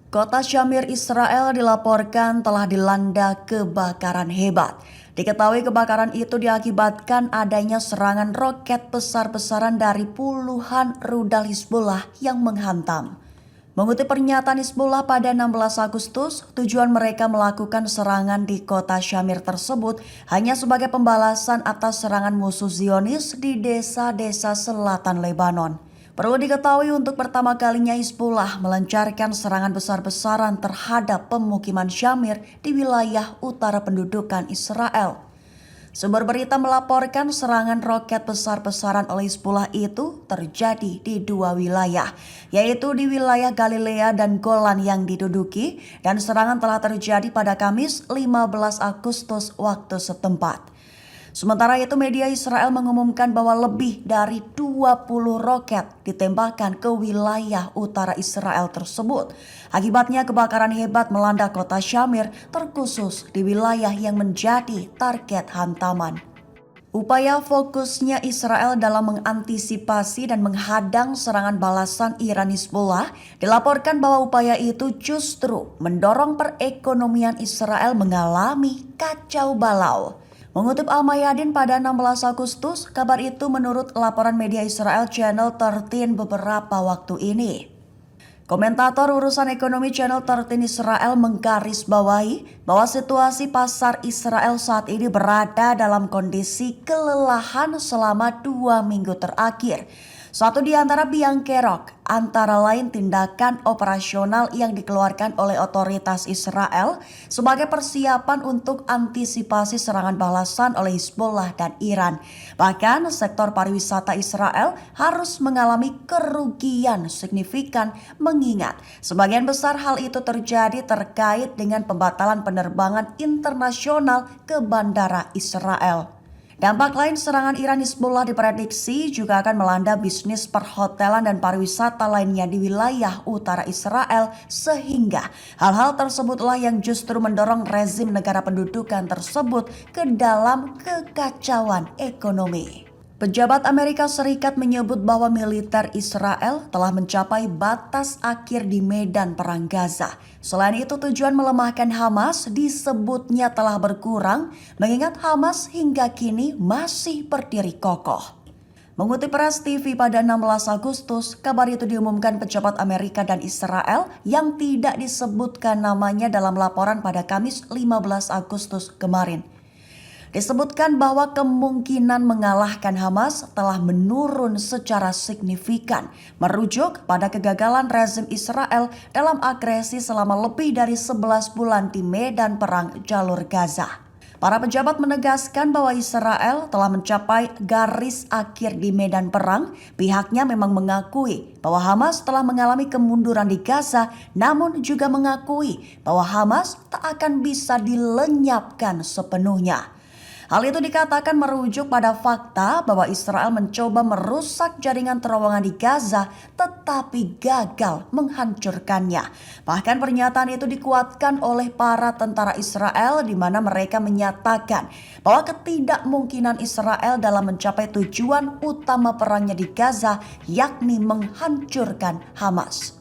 Kota Syamir, Israel dilaporkan telah dilanda kebakaran hebat. Diketahui kebakaran itu diakibatkan adanya serangan roket besar-besaran dari puluhan rudal Hizbullah yang menghantam. Mengutip pernyataan Hizbullah pada 16 Agustus, tujuan mereka melakukan serangan di kota Syamir tersebut hanya sebagai pembalasan atas serangan musuh Zionis di desa-desa selatan Lebanon. Perlu diketahui untuk pertama kalinya Hizbullah melancarkan serangan besar-besaran terhadap pemukiman Syamir di wilayah utara pendudukan Israel. Sumber berita melaporkan serangan roket besar-besaran oleh Hizbullah itu terjadi di dua wilayah, yaitu di wilayah Galilea dan Golan yang diduduki, dan serangan telah terjadi pada Kamis 15 Agustus waktu setempat. Sementara itu media Israel mengumumkan bahwa lebih dari 20 roket ditembakkan ke wilayah utara Israel tersebut. Akibatnya kebakaran hebat melanda kota Syamir, terkhusus di wilayah yang menjadi target hantaman. Upaya fokusnya Israel dalam mengantisipasi dan menghadang serangan balasan Iran Hizbullah dilaporkan bahwa upaya itu justru mendorong perekonomian Israel mengalami kacau balau. Mengutip Al-Mayadin pada 16 Agustus, kabar itu menurut laporan media Israel Channel 13 beberapa waktu ini. Komentator urusan ekonomi Channel 13 Israel menggarisbawahi bahwa situasi pasar Israel saat ini berada dalam kondisi kelelahan selama 2 minggu terakhir. Satu di antara biang kerok, antara lain tindakan operasional yang dikeluarkan oleh otoritas Israel sebagai persiapan untuk antisipasi serangan balasan oleh Hizbullah dan Iran. Bahkan sektor pariwisata Israel harus mengalami kerugian signifikan mengingat sebagian besar hal itu terjadi terkait dengan pembatalan penerbangan internasional ke bandara Israel. Dampak lain serangan Iran Hizbullah diprediksi juga akan melanda bisnis perhotelan dan pariwisata lainnya di wilayah utara Israel, sehingga hal-hal tersebutlah yang justru mendorong rezim negara pendudukan tersebut ke dalam kekacauan ekonomi. Pejabat Amerika Serikat menyebut bahwa militer Israel telah mencapai batas akhir di medan perang Gaza. Selain itu, tujuan melemahkan Hamas disebutnya telah berkurang, mengingat Hamas hingga kini masih berdiri kokoh. Mengutip Press TV pada 16 Agustus, kabar itu diumumkan pejabat Amerika dan Israel yang tidak disebutkan namanya dalam laporan pada Kamis 15 Agustus kemarin. Disebutkan bahwa kemungkinan mengalahkan Hamas telah menurun secara signifikan, merujuk pada kegagalan rezim Israel dalam agresi selama lebih dari 11 bulan di medan perang jalur Gaza. Para pejabat menegaskan bahwa Israel telah mencapai garis akhir di medan perang. Pihaknya memang mengakui bahwa Hamas telah mengalami kemunduran di Gaza, namun juga mengakui bahwa Hamas tak akan bisa dilenyapkan sepenuhnya. Hal itu dikatakan merujuk pada fakta bahwa Israel mencoba merusak jaringan terowongan di Gaza tetapi gagal menghancurkannya. Bahkan pernyataan itu dikuatkan oleh para tentara Israel di mana mereka menyatakan bahwa ketidakmungkinan Israel dalam mencapai tujuan utama perangnya di Gaza, yakni menghancurkan Hamas.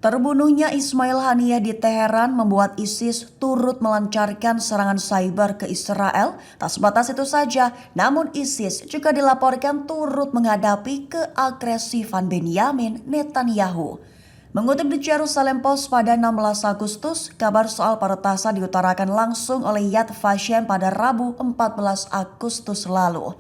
Terbunuhnya Ismail Haniyeh di Teheran membuat ISIS turut melancarkan serangan cyber ke Israel. Tak sebatas itu saja, namun ISIS juga dilaporkan turut menghadapi keagresifan Benyamin Netanyahu. Mengutip di Jerusalem Post pada 16 Agustus, kabar soal peretasan diutarakan langsung oleh Yad Vashem pada Rabu 14 Agustus lalu.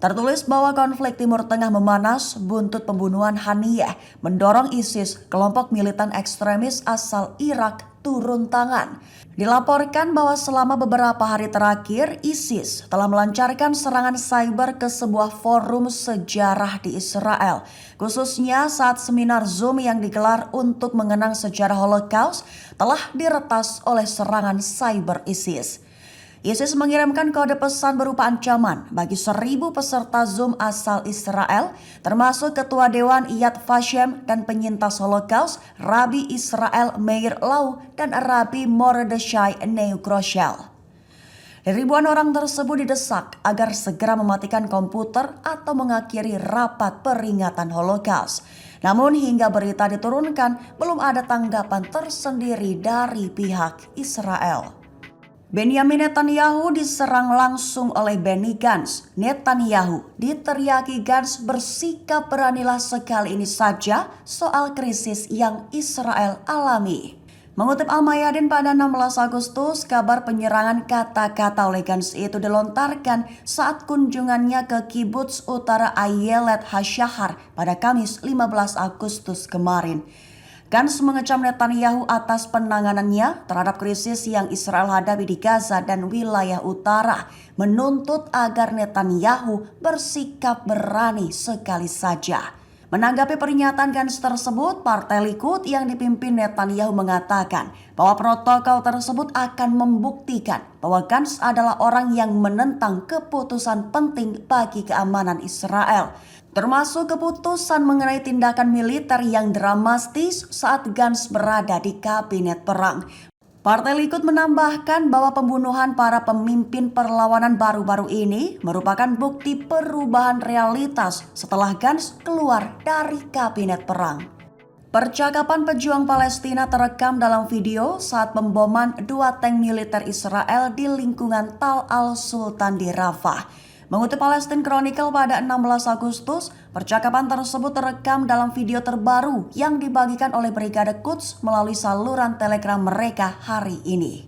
Tertulis bahwa konflik Timur Tengah memanas buntut pembunuhan Haniyeh mendorong ISIS, kelompok militan ekstremis asal Irak, turun tangan. Dilaporkan bahwa selama beberapa hari terakhir, ISIS telah melancarkan serangan cyber ke sebuah forum sejarah di Israel, khususnya saat seminar Zoom yang digelar untuk mengenang sejarah Holocaust telah diretas oleh serangan cyber ISIS. ISIS mengirimkan kode pesan berupa ancaman bagi 1.000 peserta Zoom asal Israel, termasuk Ketua Dewan Yad Vashem dan penyintas Holocaust, Rabi Israel Meir Lau dan Rabi Mordechai Neu Groshel. Ribuan orang tersebut didesak agar segera mematikan komputer atau mengakhiri rapat peringatan Holocaust. Namun hingga berita diturunkan, belum ada tanggapan tersendiri dari pihak Israel. Benyamin Netanyahu diserang langsung oleh Benny Gantz. Netanyahu diteriaki Gantz bersikap beranilah sekali ini saja soal krisis yang Israel alami. Mengutip Al-Mayadin pada 16 Agustus, kabar penyerangan kata-kata oleh Gantz itu dilontarkan saat kunjungannya ke Kibbutz Utara Ayelet HaShahar pada Kamis 15 Agustus kemarin. Gantz mengecam Netanyahu atas penanganannya terhadap krisis yang Israel hadapi di Gaza dan wilayah utara, menuntut agar Netanyahu bersikap berani sekali saja. Menanggapi pernyataan Gantz tersebut, Partai Likud yang dipimpin Netanyahu mengatakan bahwa protokol tersebut akan membuktikan bahwa Gantz adalah orang yang menentang keputusan penting bagi keamanan Israel, termasuk keputusan mengenai tindakan militer yang dramatis saat Gantz berada di kabinet perang. Partai Likud menambahkan bahwa pembunuhan para pemimpin perlawanan baru-baru ini merupakan bukti perubahan realitas setelah Gantz keluar dari kabinet perang. Percakapan pejuang Palestina terekam dalam video saat pemboman 2 tank militer Israel di lingkungan Tal Al-Sultan di Rafah. Mengutip Palestine Chronicle pada 16 Agustus, percakapan tersebut terekam dalam video terbaru yang dibagikan oleh Brigade Quds melalui saluran Telegram mereka hari ini.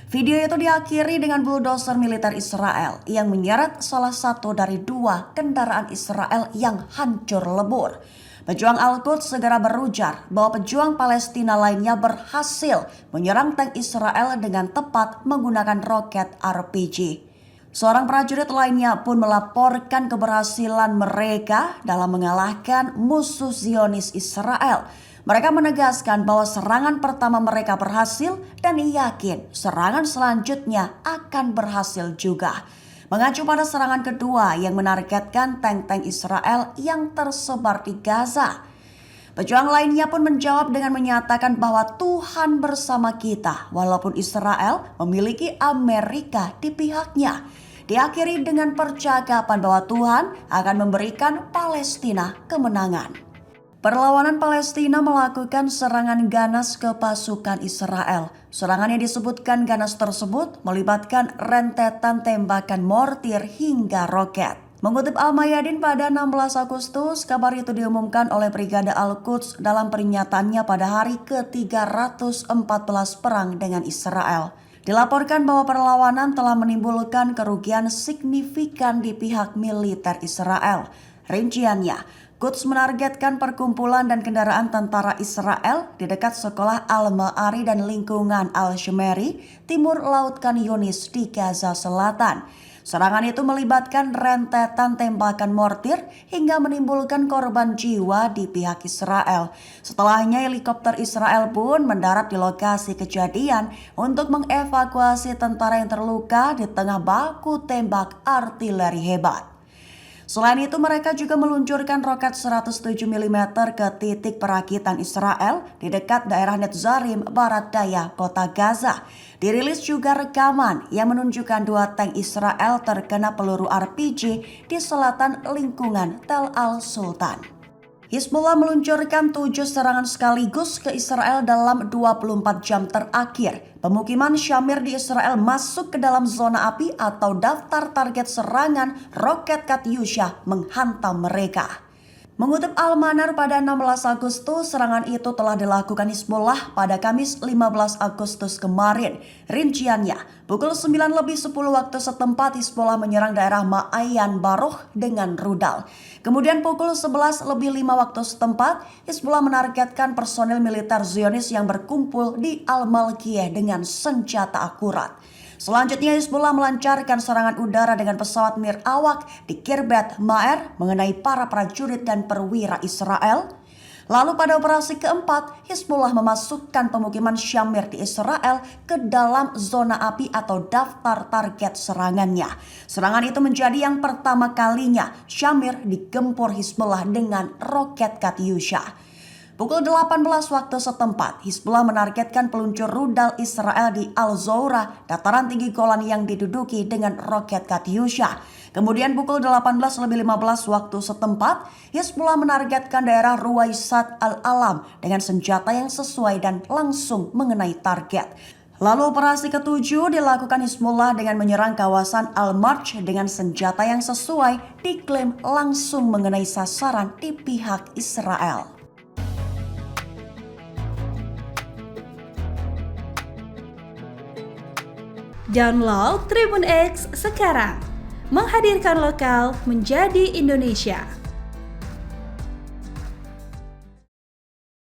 Video itu diakhiri dengan bulldozer militer Israel yang menyeret salah satu dari 2 kendaraan Israel yang hancur lebur. Pejuang Al-Quds segera berujar bahwa pejuang Palestina lainnya berhasil menyerang tank Israel dengan tepat menggunakan roket RPG. Seorang prajurit lainnya pun melaporkan keberhasilan mereka dalam mengalahkan musuh Zionis Israel. Mereka menegaskan bahwa serangan pertama mereka berhasil dan yakin serangan selanjutnya akan berhasil juga. Mengacu pada serangan kedua yang menargetkan tank-tank Israel yang tersebar di Gaza. Pejuang lainnya pun menjawab dengan menyatakan bahwa Tuhan bersama kita walaupun Israel memiliki Amerika di pihaknya. Diakhiri dengan percakapan bahwa Tuhan akan memberikan Palestina kemenangan. Perlawanan Palestina melakukan serangan ganas ke pasukan Israel. Serangan yang disebutkan ganas tersebut melibatkan rentetan tembakan mortir hingga roket. Mengutip Al-Mayadin pada 16 Agustus, kabar itu diumumkan oleh Brigade Al-Quds dalam pernyataannya pada hari ke-314 perang dengan Israel. Dilaporkan bahwa perlawanan telah menimbulkan kerugian signifikan di pihak militer Israel. Rinciannya, Quds menargetkan perkumpulan dan kendaraan tentara Israel di dekat sekolah Al-Ma'ari dan lingkungan Al-Shemeri, timur Laut Khan Yunis di Gaza Selatan. Serangan itu melibatkan rentetan tembakan mortir hingga menimbulkan korban jiwa di pihak Israel. Setelahnya helikopter Israel pun mendarat di lokasi kejadian untuk mengevakuasi tentara yang terluka di tengah baku tembak artileri hebat. Selain itu mereka juga meluncurkan roket 107 mm ke titik perakitan Israel di dekat daerah Netzarim, barat daya kota Gaza. Dirilis juga rekaman yang menunjukkan 2 tank Israel terkena peluru RPG di selatan lingkungan Tel Al-Sultan. Hizbullah meluncurkan 7 serangan sekaligus ke Israel dalam 24 jam terakhir. Pemukiman Shamir di Israel masuk ke dalam zona api atau daftar target serangan roket Katyusha menghantam mereka. Mengutip Al-Manar pada 16 Agustus, serangan itu telah dilakukan Hizbullah pada Kamis 15 Agustus kemarin. Rinciannya, pukul 9 lebih 10 waktu setempat Hizbullah menyerang daerah Ma'ayan Baruch dengan rudal. Kemudian pukul 11 lebih 5 waktu setempat, Hizbullah menargetkan personil militer Zionis yang berkumpul di Al-Malkiyeh dengan senjata akurat. Selanjutnya Hizbullah melancarkan serangan udara dengan pesawat nirawak di Kirbet Ma'er mengenai para prajurit dan perwira Israel. Lalu pada operasi keempat, Hizbullah memasukkan pemukiman Shamir di Israel ke dalam zona api atau daftar target serangannya. Serangan itu menjadi yang pertama kalinya Shamir digempur Hizbullah dengan roket Katyusha. Pukul 18 waktu setempat, Hizbullah menargetkan peluncur rudal Israel di Al-Zoura, dataran tinggi Golan yang diduduki dengan roket Katyusha. Kemudian pukul 18.15 waktu setempat, Hizbullah menargetkan daerah Ruwaisat Al-Alam dengan senjata yang sesuai dan langsung mengenai target. Lalu operasi ketujuh dilakukan Hizbullah dengan menyerang kawasan Al-Marj dengan senjata yang sesuai, diklaim langsung mengenai sasaran di pihak Israel. Download Tribun X sekarang, menghadirkan lokal menjadi Indonesia.